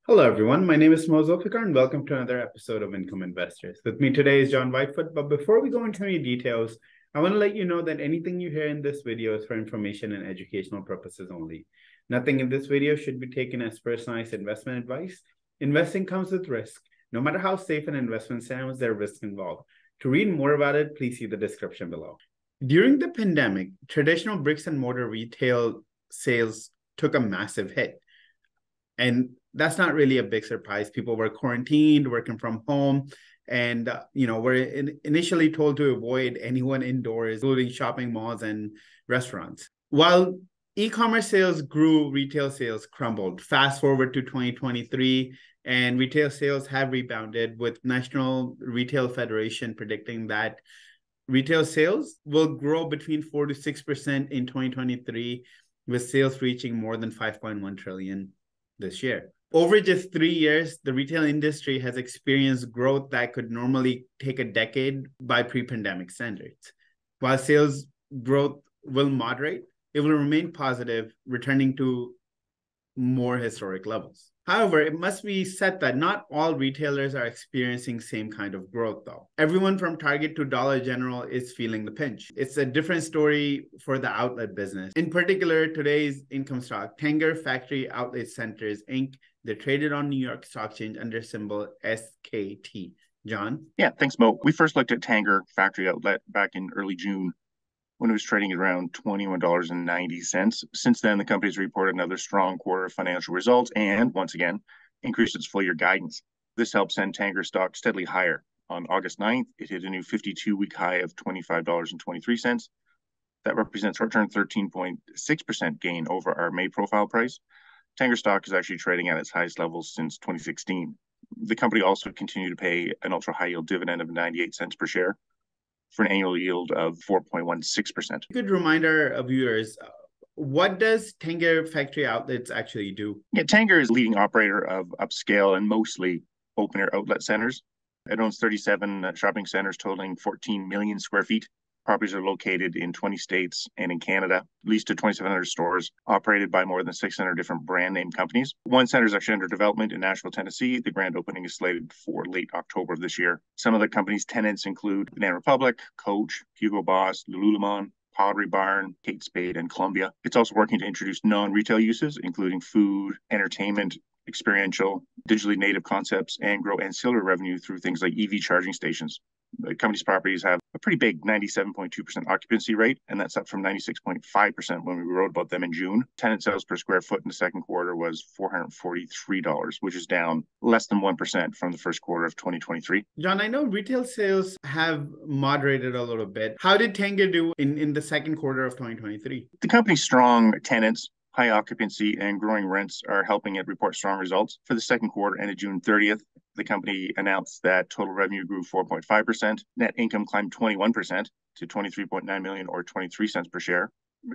Hello, everyone. My name is Zulfiqar, and welcome to another episode of Income Investors. With me today is John Whitefoot. But before we go into any details, I want to let you know that anything you hear in this video is for information and educational purposes only. Nothing in this video should be taken as personalized investment advice. Investing comes with risk. No matter how safe an investment sounds, there are risks involved. To read more about it, please see the description below. During the pandemic, traditional bricks and mortar retail sales took a massive hit. And that's not really a big surprise. People were quarantined, working from home, and were initially told to avoid anyone indoors, including shopping malls and restaurants. While e-commerce sales grew, retail sales crumbled. Fast forward to 2023, and retail sales have rebounded, with National Retail Federation predicting that retail sales will grow between 4 to 6% in 2023, with sales reaching more than 5.1 trillion this year. Over just 3 years, the retail industry has experienced growth that could normally take a decade by pre-pandemic standards. While sales growth will moderate, it will remain positive, returning to more historic levels. However, it must be said that not all retailers are experiencing same kind of growth, though. Everyone from Target to Dollar General is feeling the pinch. It's a different story for the outlet business. In particular, today's income stock, Tanger Factory Outlet Centers, Inc., they're traded on New York Stock Exchange under symbol SKT. John? Yeah, thanks, Mo. We first looked at Tanger Factory Outlet back in early June when it was trading at around $21.90. Since then, the company's reported another strong quarter of financial results and, once again, increased its full-year guidance. This helped send Tanger stock steadily higher. On August 9th, it hit a new 52-week high of $25.23. That represents a return 13.6% gain over our May profile price. Tanger stock is actually trading at its highest levels since 2016. The company also continued to pay an ultra-high-yield dividend of 98 cents per share, for an annual yield of 4.16%. Good reminder of viewers, what does Tanger Factory Outlets actually do? Yeah, Tanger is leading operator of upscale and mostly open-air outlet centers. It owns 37 shopping centers totaling 14 million square feet. Properties are located in 20 states and in Canada, leased to 2,700 stores, operated by more than 600 different brand name companies. One center is actually under development in Nashville, Tennessee. The grand opening is slated for late October of this year. Some of the company's tenants include Banana Republic, Coach, Hugo Boss, Lululemon, Pottery Barn, Kate Spade, and Columbia. It's also working to introduce non-retail uses, including food, entertainment, experiential, digitally native concepts, and grow ancillary revenue through things like EV charging stations. The company's properties have a pretty big 97.2% occupancy rate, and that's up from 96.5% when we wrote about them in June. Tenant sales per square foot in the second quarter was $443, which is down less than 1% from the first quarter of 2023. John, I know retail sales have moderated a little bit. How did Tanger do in the second quarter of 2023? The company's strong tenants, high occupancy, and growing rents are helping it report strong results. For the second quarter ended June 30th, the company announced that total revenue grew 4.5%. Net income climbed 21% to $23.9 million or 23 cents per share.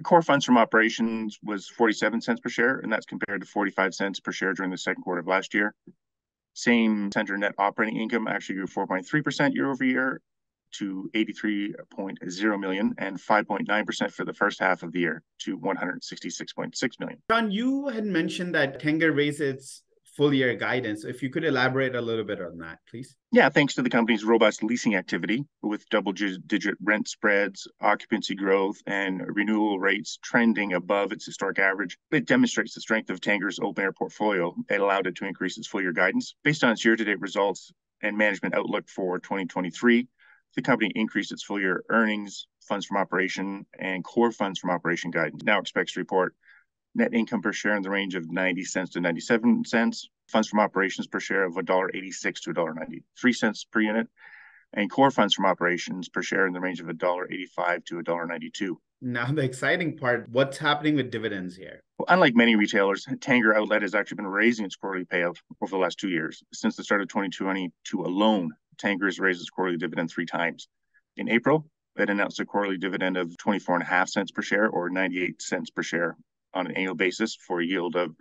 Core funds from operations was 47 cents per share, and that's compared to 45 cents per share during the second quarter of last year. Same center net operating income actually grew 4.3% year over year to $83.0 million and 5.9% for the first half of the year to $166.6 million. John, you had mentioned that Tanger raised its full year guidance. If you could elaborate a little bit on that, please. Yeah, thanks to the company's robust leasing activity with double-digit rent spreads, occupancy growth, and renewal rates trending above its historic average. It demonstrates the strength of Tanger's open-air portfolio. It allowed it to increase its full-year guidance. Based on its year-to-date results and management outlook for 2023, the company increased its full-year earnings, funds from operation, and core funds from operation guidance. Now expects to report net income per share in the range of 90 cents to 97 cents, funds from operations per share of $1.86 to $1.93 per unit, and core funds from operations per share in the range of $1.85 to $1.92. Now, the exciting part, what's happening with dividends here? Well, unlike many retailers, Tanger Outlet has actually been raising its quarterly payout over the last 2 years. Since the start of 2022 alone, Tanger has raised its quarterly dividend 3 times. In April, it announced a quarterly dividend of 24.5 cents per share or 98 cents per share on an annual basis for a yield of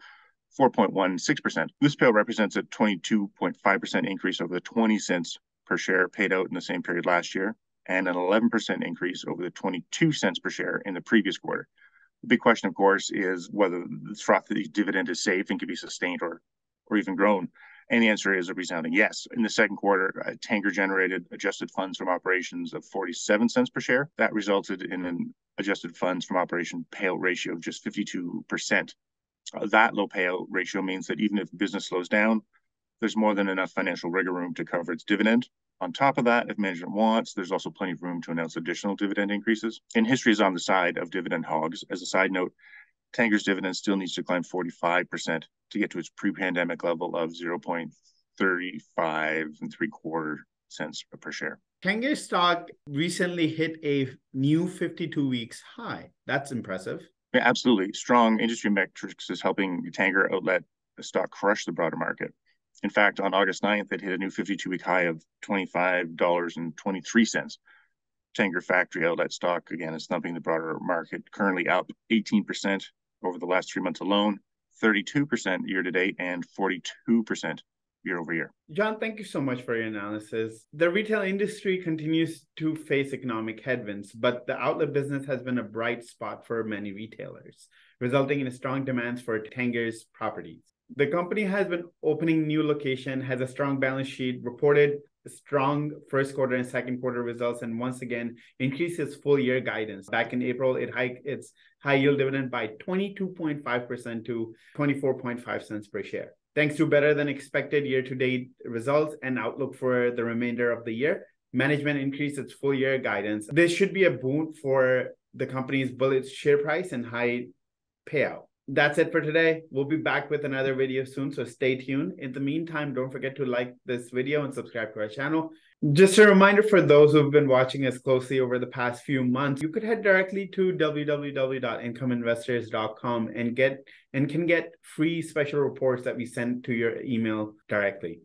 4.16%. This payout represents a 22.5% increase over the 20 cents per share paid out in the same period last year, and an 11% increase over the 22 cents per share in the previous quarter. The big question, of course, is whether this frothy dividend is safe and can be sustained or or even grown? And the answer is a resounding yes. In the second quarter, Tanger generated adjusted funds from operations of 47 cents per share. That resulted in an adjusted funds from operation payout ratio of just 52%. That low payout ratio means that even if business slows down, there's more than enough financial rigor room to cover its dividend. On top of that, if management wants, there's also plenty of room to announce additional dividend increases. And history is on the side of dividend hogs. As a side note, Tanger's dividend still needs to climb 45% to get to its pre-pandemic level of 0.35 and 3/4 cents per share. Tanger stock recently hit a new 52 weeks high. That's impressive. Yeah, absolutely. Strong industry metrics is helping Tanger Outlet stock crush the broader market. In fact, on August 9th, it hit a new 52-week high of $25.23. Tanger Factory Outlet stock, again, is thumping the broader market, currently up 18% over the last 3 months alone, 32% year to date, and 42% year over year. John, thank you so much for your analysis. The retail industry continues to face economic headwinds, but the outlet business has been a bright spot for many retailers, resulting in a strong demand for Tanger's properties. The company has been opening new locations, has a strong balance sheet, reported strong first quarter and second quarter results, and once again increased its full year guidance. Back in April, it hiked its high yield dividend by 22.5% to 24.5 cents per share. Thanks to better than expected year-to-date results and outlook for the remainder of the year, management increased its full year guidance. This should be a boon for the company's bullish share price and high payout. That's it for today. We'll be back with another video soon, so stay tuned. In the meantime, don't forget to like this video and subscribe to our channel. Just a reminder for those who've been watching us closely over the past few months, you could head directly to www.incomeinvestors.com and can get free special reports that we send to your email directly.